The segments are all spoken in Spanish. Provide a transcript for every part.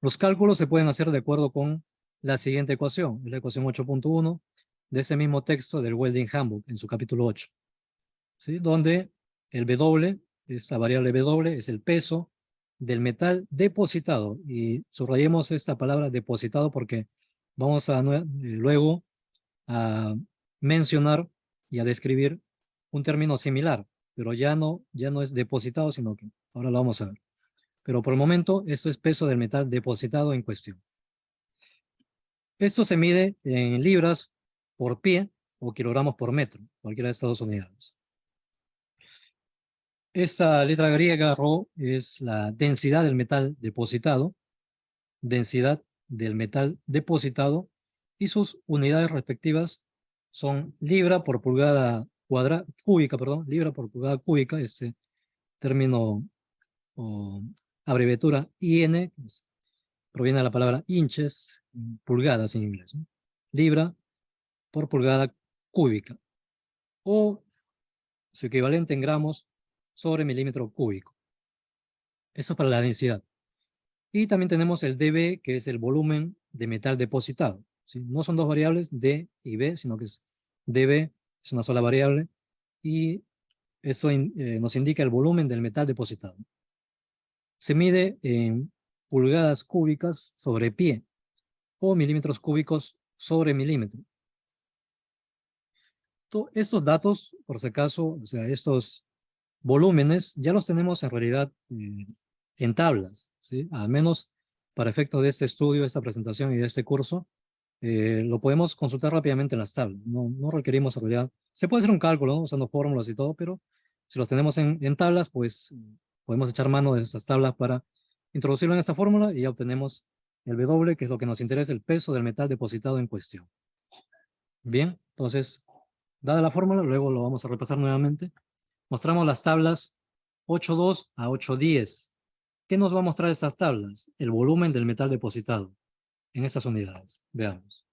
Los cálculos se pueden hacer de acuerdo con la siguiente ecuación, la ecuación 8.1 de ese mismo texto del Welding Handbook en su capítulo 8, ¿sí? Donde el W, esta variable W, es el peso del metal depositado. Y subrayemos esta palabra depositado porque vamos a luego a mencionar y a describir un término similar, pero ya no es depositado, sino que ahora lo vamos a ver. Pero por el momento, esto es peso del metal depositado en cuestión. Esto se mide en libras por pie o kilogramos por metro, cualquiera de estas dos unidades. Esta letra griega Rho es la densidad del metal depositado, densidad del metal depositado, y sus unidades respectivas son libra por pulgada cúbica, libra por pulgada cúbica, este término o abreviatura IN, proviene de la palabra inches, pulgadas en inglés, ¿no? Libra por pulgada cúbica, o su equivalente en gramos sobre milímetro cúbico. Eso para la densidad. Y también tenemos el dB, que es el volumen de metal depositado, ¿sí? No son dos variables, D y B, sino que es dB, es una sola variable, y eso nos indica el volumen del metal depositado. Se mide en pulgadas cúbicas sobre pie, o milímetros cúbicos sobre milímetro. Estos datos, por si acaso, o sea, estos volúmenes, ya los tenemos en realidad en tablas, ¿sí? Al menos para efecto de este estudio, esta presentación y de este curso, lo podemos consultar rápidamente en las tablas. No requerimos en realidad, se puede hacer un cálculo, ¿no? Usando fórmulas y todo, pero si los tenemos en tablas, pues podemos echar mano de estas tablas para introducirlo en esta fórmula y ya obtenemos el W, que es lo que nos interesa, el peso del metal depositado en cuestión. Bien, entonces, dada la fórmula, luego lo vamos a repasar nuevamente. Mostramos las tablas 8.2 a 8.10. ¿Qué nos va a mostrar estas tablas? El volumen del metal depositado en estas unidades. Veamos.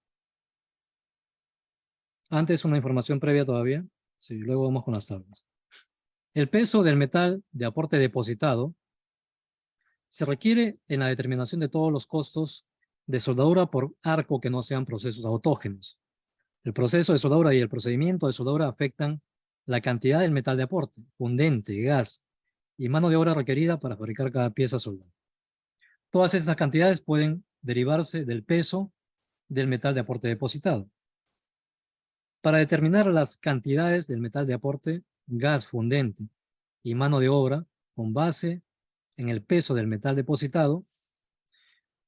Antes una información previa todavía. Sí, luego vamos con las tablas. El peso del metal de aporte depositado se requiere en la determinación de todos los costos de soldadura por arco que no sean procesos autógenos. El proceso de soldadura y el procedimiento de soldadura afectan la cantidad del metal de aporte, fundente, gas y mano de obra requerida para fabricar cada pieza soldada. Todas estas cantidades pueden derivarse del peso del metal de aporte depositado. Para determinar las cantidades del metal de aporte, gas fundente y mano de obra con base en el peso del metal depositado,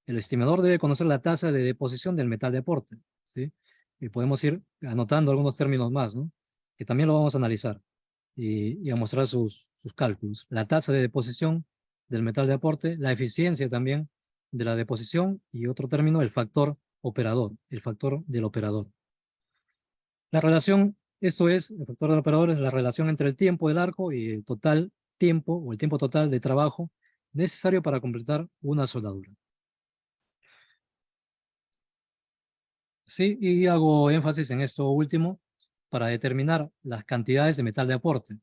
el estimador debe conocer la tasa de deposición del metal de aporte, ¿sí? Y podemos ir anotando algunos términos más, ¿no? Que también lo vamos a analizar y a mostrar sus cálculos. La tasa de deposición del metal de aporte, la eficiencia también de la deposición y otro término, el factor operador, el factor del operador. La relación, esto es, el factor del operador es la relación entre el tiempo del arco y el total tiempo o el tiempo total de trabajo necesario para completar una soldadura. Sí, y hago énfasis en esto último para determinar las cantidades de metal de aporte,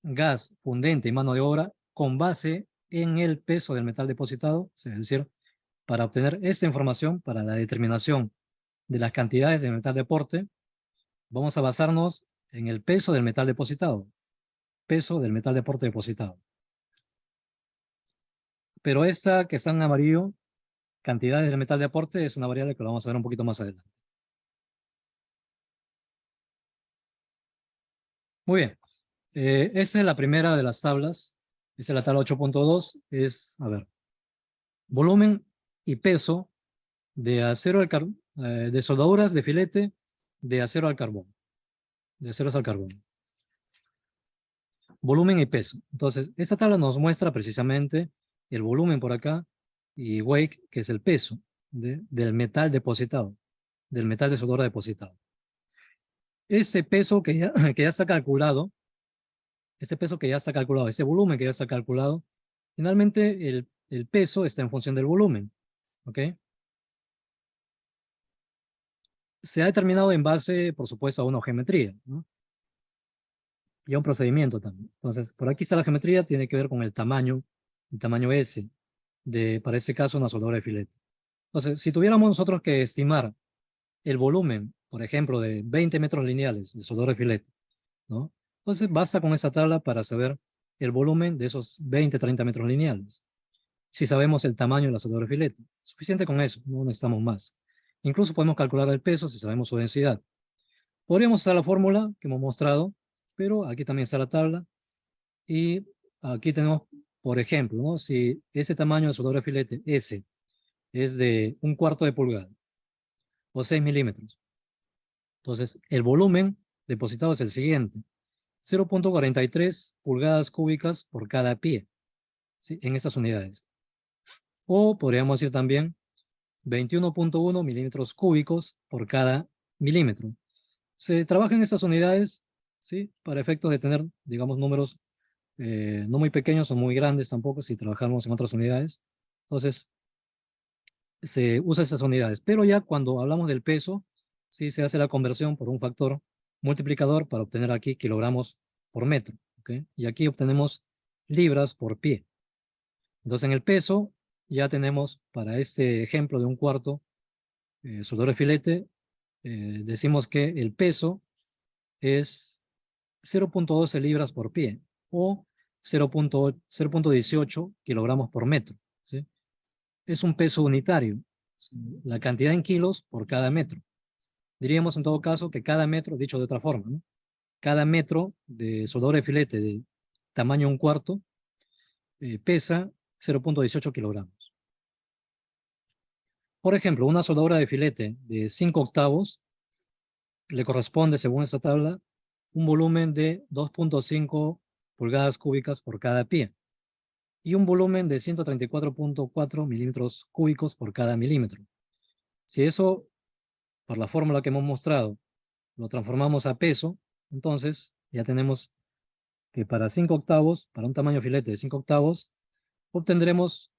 gas, fundente y mano de obra con base en el peso del metal depositado, es decir, para obtener esta información para la determinación de las cantidades de metal de aporte, vamos a basarnos en el peso del metal depositado, peso del metal de aporte depositado. Pero esta que está en amarillo, cantidades de metal de aporte, es una variable que lo vamos a ver un poquito más adelante. Muy bien. Esta es la primera de las tablas. Esta es la tabla 8.2. Es, a ver, volumen y peso de acero al carbón, de soldaduras de filete de acero al carbón. De aceros al carbón. Volumen y peso. Entonces, esta tabla nos muestra precisamente el volumen por acá y weight, que es el peso del metal depositado, del metal de soldadura depositado. Ese peso que ya está calculado, este peso que ya está calculado, ese volumen que ya está calculado, finalmente el peso está en función del volumen, ¿ok? Se ha determinado en base, por supuesto, a una geometría, ¿no? Y a un procedimiento también. Entonces, por aquí está la geometría, tiene que ver con el tamaño S. para este caso, una soldadura de filete. Entonces, si tuviéramos nosotros que estimar el volumen, por ejemplo, de 20 metros lineales de soldadura de filete, ¿no? Entonces, basta con esta tabla para saber el volumen de esos 20, 30 metros lineales. Si sabemos el tamaño de la soldadura de filete, suficiente con eso, no necesitamos más. Incluso podemos calcular el peso si sabemos su densidad. Podríamos usar la fórmula que hemos mostrado, pero aquí también está la tabla. Y aquí tenemos, por ejemplo, ¿no? Si ese tamaño de soldadura de filete, S, es de 1/4 de pulgada o 6 milímetros. Entonces, el volumen depositado es el siguiente: 0.43 pulgadas cúbicas por cada pie, ¿sí? En estas unidades. O podríamos decir también 21.1 milímetros cúbicos por cada milímetro. Se trabaja en estas unidades, ¿sí? Para efectos de tener, digamos, números no muy pequeños o muy grandes tampoco, si trabajamos en otras unidades. Entonces, se usa esas unidades. Pero ya cuando hablamos del peso, sí se hace la conversión por un factor multiplicador para obtener aquí kilogramos por metro. ¿Okay? Y aquí obtenemos libras por pie. Entonces, en el peso ya tenemos, para este ejemplo de 1/4 soldadura de filete, decimos que el peso es 0.12 libras por pie o 0.18 kilogramos por metro, ¿sí? Es un peso unitario, ¿sí? La cantidad en kilos por cada metro. Diríamos en todo caso que cada metro, dicho de otra forma, ¿no? Cada metro de soldadura de filete de tamaño 1/4 pesa 0.18 kilogramos. Por ejemplo, una soldadura de filete de 5/8 le corresponde, según esta tabla, un volumen de 2.5 pulgadas cúbicas por cada pie y un volumen de 134.4 milímetros cúbicos por cada milímetro. Si eso, por la fórmula que hemos mostrado, lo transformamos a peso, entonces ya tenemos que para 5/8, para un tamaño filete de 5/8, obtendremos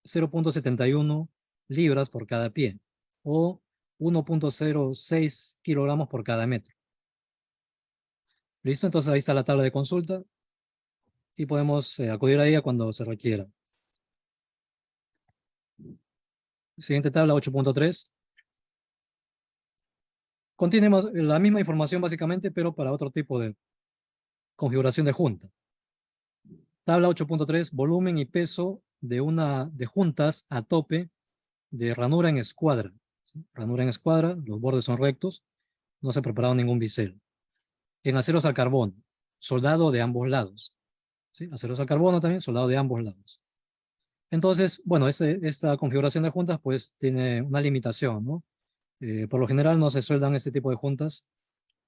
0.71 libras por cada pie o 1.06 kilogramos por cada metro. ¿Listo? Entonces ahí está la tabla de consulta y podemos acudir a ella cuando se requiera. Siguiente tabla, 8.3. Contiene la misma información básicamente, pero para otro tipo de configuración de junta. Tabla 8.3, volumen y peso de juntas a tope de ranura en escuadra. ¿Sí? Ranura en escuadra, los bordes son rectos, no se ha preparado ningún bisel. En aceros al carbono, soldado de ambos lados. ¿Sí? Aceros al carbono también, soldado de ambos lados. Entonces, bueno, esta configuración de juntas pues tiene una limitación, ¿no? Por lo general no se sueldan este tipo de juntas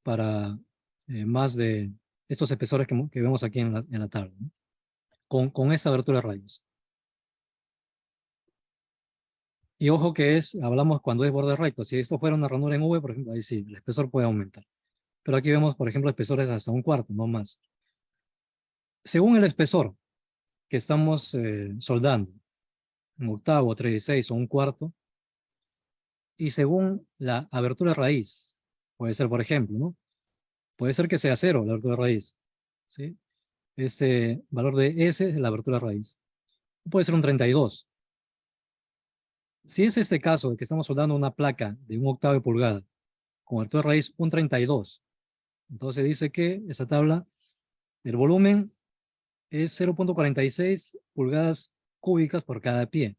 para más de estos espesores que vemos aquí en la tabla, ¿no? Con esta abertura de raíz. Y ojo que hablamos cuando es borde recto. Si esto fuera una ranura en V, por ejemplo, ahí sí, el espesor puede aumentar. Pero aquí vemos, por ejemplo, espesores hasta 1/4, no más. Según el espesor que estamos soldando, un octavo, 3/16 o 1/4, y según la abertura de raíz, puede ser, por ejemplo, ¿no? Puede ser que sea 0 la abertura de raíz, ¿sí? Este valor de S es la abertura de raíz. Puede ser un 32. Si es este caso de que estamos soldando una placa de 1/8 de pulgada con abertura de raíz un 32, entonces dice que esa tabla, el volumen es 0.46 pulgadas cúbicas por cada pie.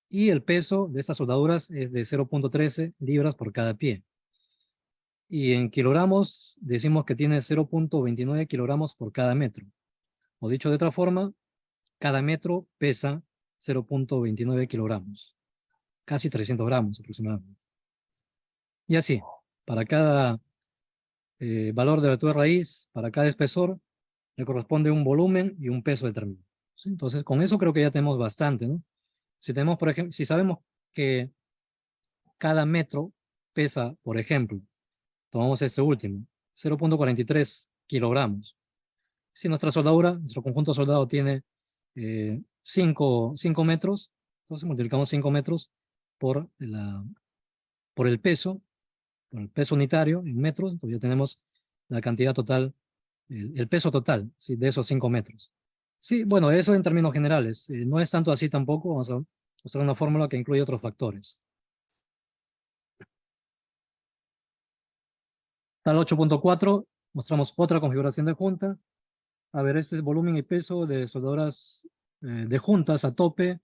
Y el peso de estas soldaduras es de 0.13 libras por cada pie. Y en kilogramos decimos que tiene 0.29 kilogramos por cada metro. O dicho de otra forma, cada metro pesa 0.29 kilogramos. Casi 300 gramos aproximadamente. Y así, para cada valor de abertura de raíz, para cada espesor, le corresponde un volumen y un peso determinado. ¿Sí? Entonces, con eso creo que ya tenemos bastante, ¿no? Si tenemos, por ejemplo, si sabemos que cada metro pesa, por ejemplo, tomamos este último, 0.43 kilogramos. Si nuestra soldadura, nuestro conjunto soldado tiene 5 metros, entonces multiplicamos 5 metros por, por el peso unitario en metros, entonces ya tenemos la cantidad total, el peso total, ¿sí? De esos 5 metros. Sí, bueno, eso en términos generales. No es tanto así tampoco. Vamos a usar una fórmula que incluye otros factores. Al 8.4 mostramos otra configuración de junta. A ver, este es volumen y peso de soldadoras de juntas a tope,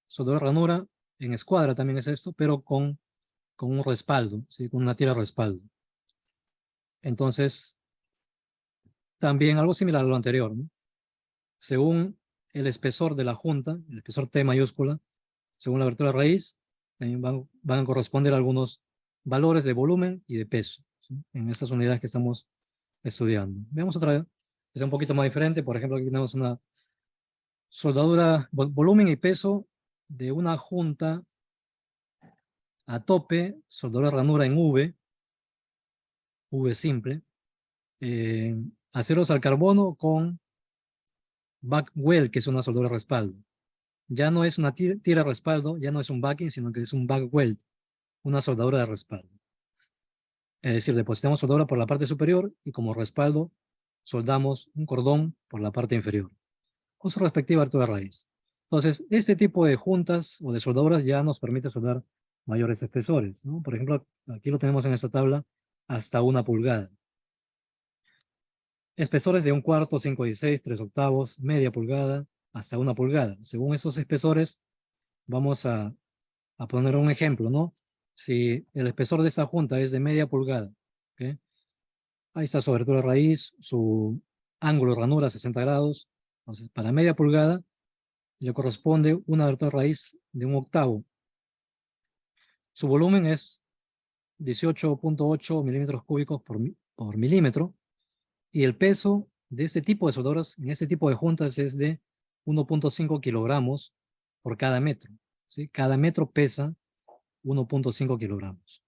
soldadora ranura, en escuadra también es esto, pero con un respaldo, ¿sí? Con una tira de respaldo. Entonces, también algo similar a lo anterior, ¿no? Según el espesor de la junta, el espesor T mayúscula, según la abertura raíz, también van a corresponder algunos valores de volumen y de peso, ¿sí? En estas unidades que estamos estudiando. Veamos otra vez, que sea un poquito más diferente. Por ejemplo, aquí tenemos una soldadura, volumen y peso de una junta a tope, soldadura ranura en V simple, aceros al carbono con back weld, que es una soldadura de respaldo. Ya no es una tira de respaldo, ya no es un backing, sino que es un back weld, una soldadura de respaldo. Es decir, depositamos soldadura por la parte superior y como respaldo soldamos un cordón por la parte inferior, con su respectiva altura de raíz. Entonces, este tipo de juntas o de soldaduras ya nos permite soldar mayores espesores, ¿no? Por ejemplo, aquí lo tenemos en esta tabla, hasta 1 pulgada. Espesores de 1/4, 5/16, 3/8, media pulgada, hasta 1 pulgada. Según esos espesores, vamos a poner un ejemplo, ¿no? Si el espesor de esta junta es de media pulgada, ¿ok? Ahí está su abertura de raíz, su ángulo de ranura 60 grados. Entonces, para media pulgada le corresponde una abertura de raíz de 1/8. Su volumen es 18.8 milímetros cúbicos por milímetro. Y el peso de este tipo de soldadoras, en este tipo de juntas, es de 1.5 kilogramos por cada metro, ¿sí? Cada metro pesa 1.5 kilogramos.